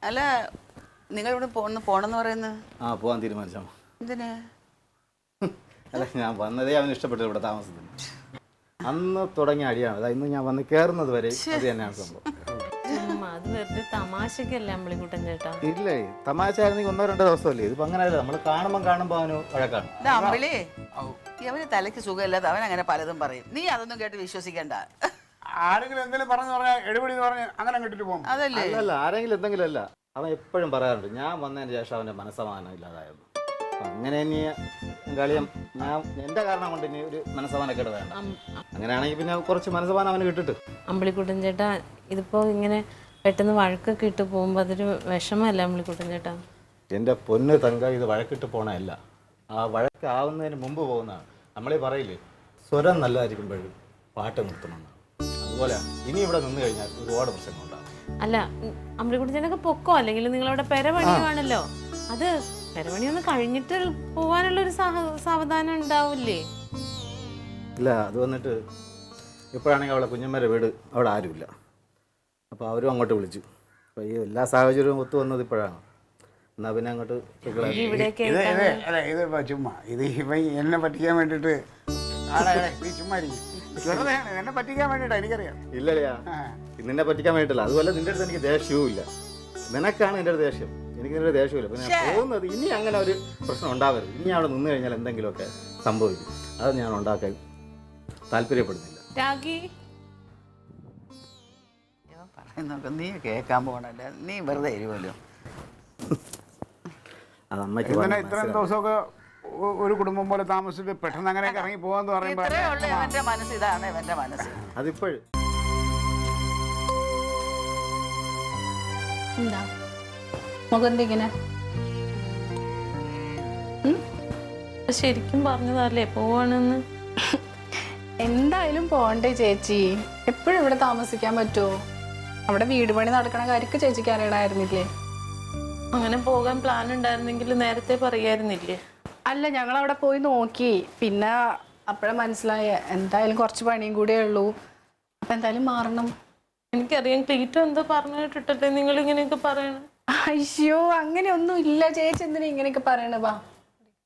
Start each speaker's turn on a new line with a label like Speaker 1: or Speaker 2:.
Speaker 1: അല്ല നിങ്ങൾ ഇവിടെ പോണെന്ന് പറയുന്നത്?
Speaker 2: ആ പോവാൻ തീരുമാനിച്ചോ?
Speaker 1: എന്തിനാ?
Speaker 2: അല്ല ഞാൻ വന്നതേ അവന് ഇഷ്ടപ്പെട്ടു ഇവിടെ താമസത്തിന്. അന്ന് തുടങ്ങിയ അടിയാണ്. അതാ ഇന്ന് ഞാൻ വന്ന് കയറുന്നത് വരെ അത് തന്നെയാണ് സംഭവം.
Speaker 3: അത് വെറുതെ തമാശക്കല്ലേ അമ്പിളിക്കുട്ടൻ ചേട്ടാ?
Speaker 2: ഇല്ലേ, തമാശ ആയിരുന്നെങ്കിൽ 1-2 ദിവസമല്ലേ. ഇതിപ്പോ അങ്ങനെയല്ല, നമ്മൾ കാണുമ്പോൾ അവന് വഴക്കാണ്.
Speaker 1: അമ്പിളി അവന് തലയ്ക്ക് സുഖമില്ലാതെ അവൻ അങ്ങനെ പലതും പറയും. നീ അതൊന്നും കേട്ട് വിശ്വസിക്കണ്ട.
Speaker 4: ആരെങ്കിലും എന്തെങ്കിലും പറഞ്ഞു പറഞ്ഞാൽ എടുപടി എന്ന് പറഞ്ഞ് അങ്ങനെ കിട്ടിട്ട് പോകും.
Speaker 1: അതല്ലേ
Speaker 2: അല്ല ആരെങ്കിലും എന്തെങ്കിലും അല്ല. അവൻ എപ്പോഴും പറയാറുണ്ട് ഞാൻ വന്നതിന് ശേഷം അവൻ്റെ മനസ്സമാധാനം ഇല്ലാതായിരുന്നു. അപ്പം അങ്ങനെ ഇനി കളിയം ഞാൻ എൻ്റെ കാരണം കൊണ്ട് ഇനി ഒരു മനസ്സമാനക്കേട് വേണ്ട. അങ്ങനെയാണെങ്കിൽ പിന്നെ കുറച്ച് മനസ്സമാനം അവന് കിട്ടിട്ട്.
Speaker 3: അമ്പിളിക്കുട്ടൻ ചേട്ടാ ഇതിപ്പോ ഇങ്ങനെ പെട്ടെന്ന് വഴക്കൊക്കെ ഇട്ട് പോകുമ്പോ അതൊരു വിഷമല്ലേ അമ്പിളിക്കുട്ടൻ ചേട്ടാ?
Speaker 2: എൻ്റെ പൊന്ന് തങ്ക, ഇത് വഴക്കിട്ട് പോണല്ല, ആ വഴക്കാവുന്നതിന് മുമ്പ് പോകുന്നതാണ്. നമ്മളീ പറയില്ലേ സ്വരം നല്ലതായിരിക്കുമ്പോഴും പാട്ട് നിർത്തണമെന്നാണ്. അതുപോലെ ഇനി ഇവിടെ നിന്ന് കഴിഞ്ഞാൽ ഒരുപാട് പ്രശ്നങ്ങളുണ്ടാകും.
Speaker 3: അല്ല അമ്പിളിക്കുട്ടൻ ചേട്ടനൊക്കെ പൊക്കോ, അല്ലെങ്കിൽ നിങ്ങളവിടെ പെരപണിയുവാണല്ലോ. അത് പെരപണി ഒന്ന് കഴിഞ്ഞിട്ട് പോവാനുള്ളൊരു സാവധാനം ഉണ്ടാവില്ലേ?
Speaker 2: ഇല്ല, അത് വന്നിട്ട് ഇപ്പോഴാണെങ്കിൽ അവളെ കുഞ്ഞമ്മയുടെ വീട് അവിടെ ആരുമില്ല. അപ്പോൾ അവരും അങ്ങോട്ട് വിളിച്ചു. അപ്പോൾ ഈ എല്ലാ സാഹചര്യവും ഒത്തു വന്നത് ഇപ്പോഴാണ്. എന്നാൽ പിന്നെ അങ്ങോട്ട്
Speaker 4: ഇത് ചുമ്മാ ഇത് ഇവ എന്നെ പറ്റിക്കാൻ വേണ്ടിട്ട് ചുമ്മാ എന്നെ പറ്റിക്കാൻ വേണ്ടിട്ടാ എനിക്കറിയാം.
Speaker 2: ഇല്ലല്ലയാ, നിന്നെ പറ്റിക്കാൻ വേണ്ടിയിട്ടില്ല. അതുപോലെ നിന്റെ അടുത്ത് എനിക്ക് ദേഷ്യവും ഇല്ല. നിനക്കാണ് എൻ്റെ ഒരു ദേഷ്യം, എനിക്ക് നിന്റെ ദേഷ്യമില്ല. പിന്നെ പോകുന്നത് ഇനി അങ്ങനെ ഒരു പ്രശ്നം ഉണ്ടാവരുത്. ഇനി അവിടെ നിന്ന് കഴിഞ്ഞാൽ എന്തെങ്കിലുമൊക്കെ സംഭവിക്കും. അത് ഞാൻ ഉണ്ടാക്കാൻ താല്പര്യപ്പെടുന്നില്ല.
Speaker 1: നീ കേൾക്കാൻ പോകണല്ലേ, നീ വെറുതെ ഇരുവല്ലോ.
Speaker 2: അത് അമ്മയ്ക്ക്
Speaker 4: ഇത്രയും ദിവസമൊക്കെ ഒരു കുടുംബം പോലെ താമസിച്ചിട്ട് പെട്ടെന്ന് അങ്ങനെയൊക്കെ ഇറങ്ങി പോകാന്ന് പറയുമ്പോൾ
Speaker 1: ഇവന്റെ മനസ്സ് ഇതാണ്. ഇവന്റെ മനസ്സ്
Speaker 2: അതിപ്പോഴും
Speaker 5: എന്താ മുഖം ഇങ്ങനെ?
Speaker 3: ശരിക്കും പറഞ്ഞതല്ലേ പോവാണെന്ന്?
Speaker 5: എന്തായാലും പോണ്ടേ ചേച്ചി? എപ്പോഴും ഇവിടെ താമസിക്കാൻ പറ്റുമോ? അവിടെ വീട് പണി നടക്കണ കാര്യക്ക് ചേച്ചിക്ക് അറിയണമായിരുന്നില്ലേ?
Speaker 3: അങ്ങനെ പോകാൻ പ്ലാൻ ഉണ്ടായിരുന്നെങ്കിൽ നേരത്തെ പറയായിരുന്നില്ലേ?
Speaker 5: അല്ല, ഞങ്ങൾ അവിടെ പോയി നോക്കി. പിന്നെ അപ്പോഴേ മനസ്സിലായ എന്തായാലും കുറച്ച് പണിയും കൂടിയേ ഉള്ളൂ. അപ്പൊ എന്തായാലും മാറണം.
Speaker 3: എനിക്കറിയാം, ക്ലീറ്റോ എന്തോ പറഞ്ഞിട്ടിട്ടല്ലേ നിങ്ങൾ ഇങ്ങനെയൊക്കെ പറയണേ?
Speaker 5: അയ്യോ അങ്ങനെയൊന്നും ഇല്ല ചേച്ചി, എന്തിനാ ഇങ്ങനെയൊക്കെ പറയണ? വാ